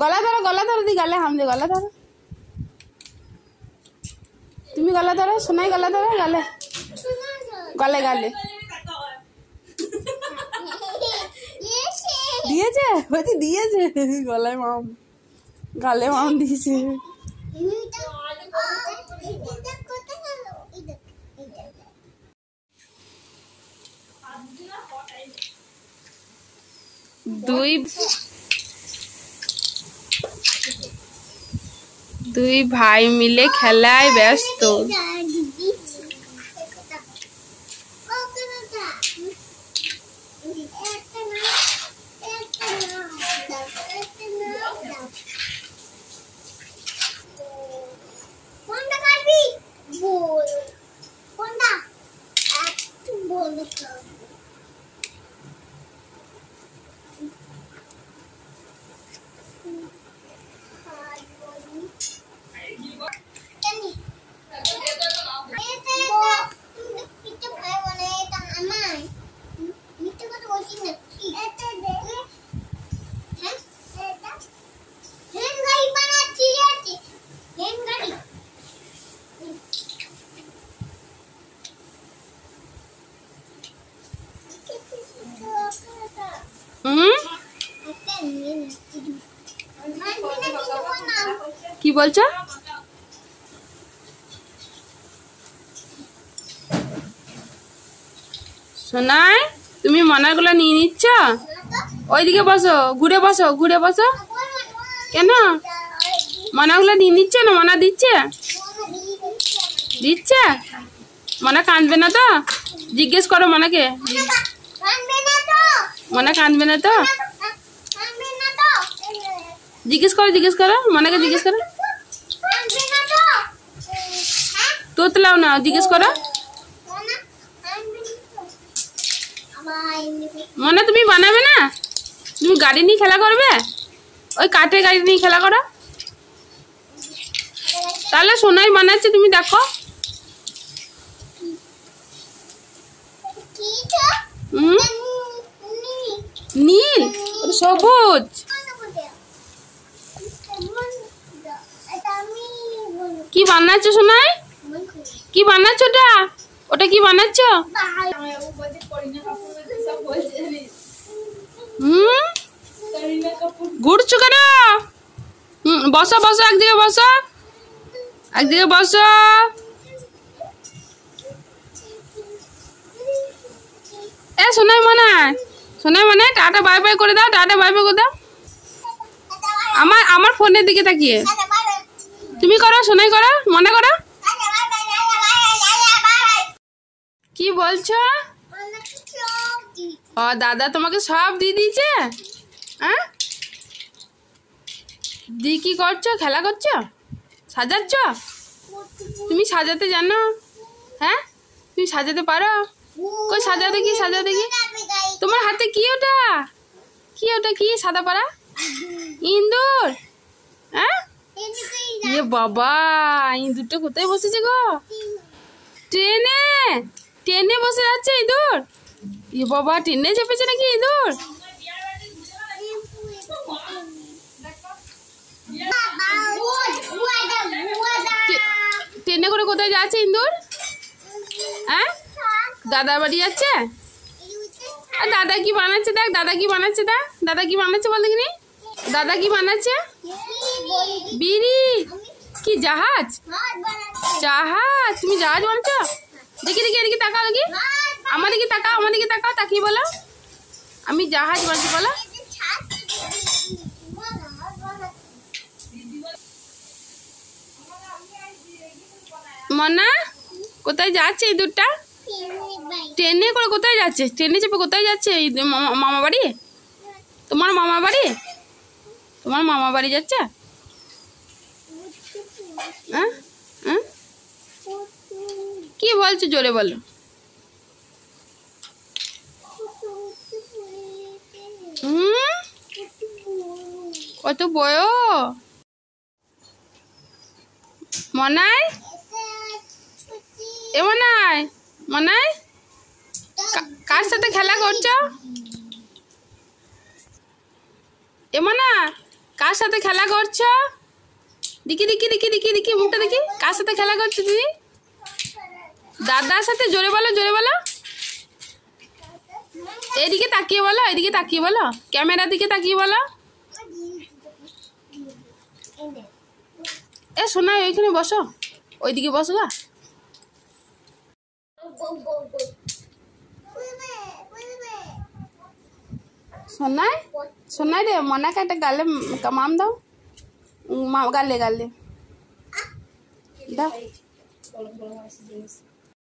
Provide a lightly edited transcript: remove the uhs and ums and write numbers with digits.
গলা ধরো দি গালে হাম দে গলা ধরো তুমি গলা ধরো শোনাই গলা ধরো গালে গালে গালে দিয়েছে বলছি দিয়েছে গলায় মাম গালে মাম দিয়েছে দুই ভাই মিলে খেলায় ব্যস্ত। কি বলছো? সোনাই তুমি মনাগুলো নিয়ে নিচ্ছ? ওইদিকে বসো, ঘুরে বসো, ঘুরে বসো। কেন মনাগুলো নিয়ে নিচ্ছ না? মনা দিচ্ছে দিচ্ছে? মনা কাঁদবে না তো? জিজ্ঞেস করো মনাকে। মনা কাঁদবে না তো? জিজ্ঞেস করো, জিজ্ঞেস করো মনাকে, জিজ্ঞেস করো। তোতলাও না, জিজ্ঞেস করো। মনে তুমি বানাবে না? তুমি গাড়ি নিয়ে খেলা করবে? ওই কাঠের গাড়ি নিয়ে খেলা করো। তাহলে সোনাই বানাচ্ছে, তুমি দেখো। নীল, সবুজ। কি বানাচ্ছ সোনাই? কি বানাচ্ছ ওটা? ওটা কি বানাচ্ছ? ঘুরছো কেন? বসো বসো, একদিকে বসো, একদিকে বসো। এ সোনাই মনে, সোনাই মনে টাটা বাই বাই করে দাও, টাটা বাই বাই করে দাও। আমার ফোনের দিকে তাকিয়ে তুমি করো, সোনাই করো, মনে করো। কি বলছো? ও দাদা তোমাকে সব দিয়ে দিয়েছে? হ্যাঁ দি কি করছো? খেলা করছো? সাজাচ্ছ? তুমি সাজাতে জানো? হ্যাঁ তুমি সাজাতে পারো? কই সাজাও দেখি, সাজাও দেখি। তোমার হাতে কি ওটা? কি ওটা? কি সাদা পাড়া? ইন্দুর? হ্যাঁ এ বাবা, ইঁদুরটা কোথায় বসেছে গো? ট্রেনে, ট্রেনে বসে যাচ্ছে ইঁদুর। এ বাবা, ট্রেনে চেপেছে নাকি ইঁদুর? ট্রেনে করে কোথায় যাচ্ছে ইঁদুর? হ্যাঁ দাদা বাড়ি যাচ্ছে? আর দাদা কি বানাচ্ছে দেখ, দাদা কি বানাচ্ছে দেখ, দাদা কি বানাচ্ছে বল দেখিনি। দাদা কি বানাচ্ছে? বিড়ি? কি জাহাজ? জাহাজ? তুমি জাহাজ বানাচ্ছ? দেখি দেখি, এদিকে তাকাও দেখি, আমার দিকে তাকাও, আমার দিকে তাকাও, তাকিয়ে বলো আমি জাহাজ বানাচ্ছি বলো। মনা কোথায় যাচ্ছে ইঁদুরটা? ট্রেনে করে কোথায় যাচ্ছে? ট্রেনে চেপে কোথায় যাচ্ছে? মামা বাড়ি? তোমার মামা বাড়ি? তোমার মামা বাড়ি যাচ্ছে? হ্যাঁ হ্যাঁ কি বলছো জোরে বলো। কত বয় মনাই, এ মনাই, মনাই কার সাথে খেলা করছো? এমনা কার সাথে খেলা করছো? দেখি দেখি দেখি দেখি দেখি মুখটা দেখি, কার সাথে খেলা করছো তুমি? দাদার সাথে। জোরে বলো, জোরে বলো। এদিকে তাকিয়ে বলো, এদিকে তাকিয়ে বলো, ক্যামেরার দিকে তাকিয়ে বলো। এ শোনা, ওইখানে বসো, ওইদিকে বসো গা। সোনাই, সোনাই রে, মনাকে একটা গালে মাম দাও, গালে গালে দাও।